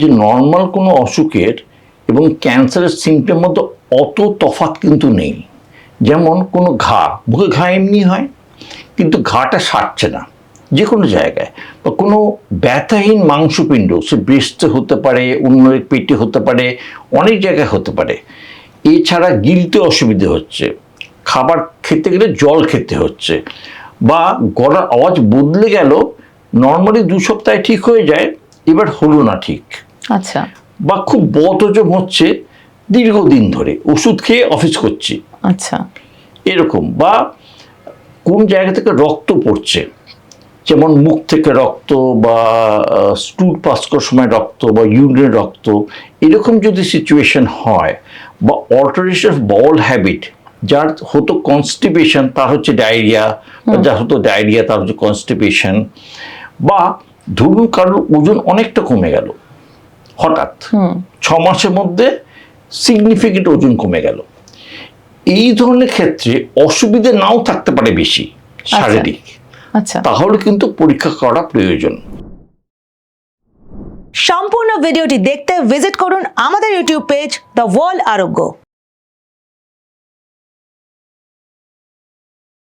যে নর্মাল কোনো অসুখের এবং ক্যান্সারের সিমটমের মধ্যে অত তফাৎ কিন্তু নেই। যেমন কোনো মুখে ঘা এমনি হয়, কিন্তু ঘাটা সারছে না যে কোনো জায়গায়, বা কোনো ব্যথাহীন মাংসপিণ্ড, সে ব্রেস্টে হতে পারে, অন্য পেটে হতে পারে, অনেক জায়গায় হতে পারে। এছাড়া গিলতে অসুবিধে হচ্ছে, খাবার খেতে গেলে জল খেতে হচ্ছে, বা গলার আওয়াজ বদলে গেল, নর্মালি 2 সপ্তাহে ঠিক হয়ে যায়, এবার হলো না ঠিক। আচ্ছা। বা খুব বদহজম হচ্ছে দীর্ঘদিন ধরে, ওষুধ খেয়ে অফিস করছি, আচ্ছা। এরকম। বা কোন জায়গা থেকে রক্ত পড়ছে, যেমন মুখ থেকে রক্ত, বা স্টুল পাস করার সময় রক্ত, বা ইউরিনের রক্ত, এরকম যদি সিচুয়েশন হয়, বা অল্টারেশন অফ বাউল হ্যাবিট, যার হতো কনস্টিপেশন তার হচ্ছে ডায়রিয়া, বা যার হতো ডায়রিয়া তার হচ্ছে কনস্টিপেশন, বা ধরুন কারোর ওজন অনেকটা কমে গেল হঠাৎ 6 মাসের মধ্যে, সিগনিফিকেন্ট ওজন কমে গেল, এই ধরনের ক্ষেত্রে অসুবিধা নাও থাকতে পারে বেশি শারীরিক, আচ্ছা, তাহলে কিন্তু পরীক্ষা করা প্রয়োজন। সম্পূর্ণ ভিডিওটি দেখতে ভিজিট করুন আমাদের ইউটিউব পেজ দ্য ওয়ার্ল্ড আরোগ্য।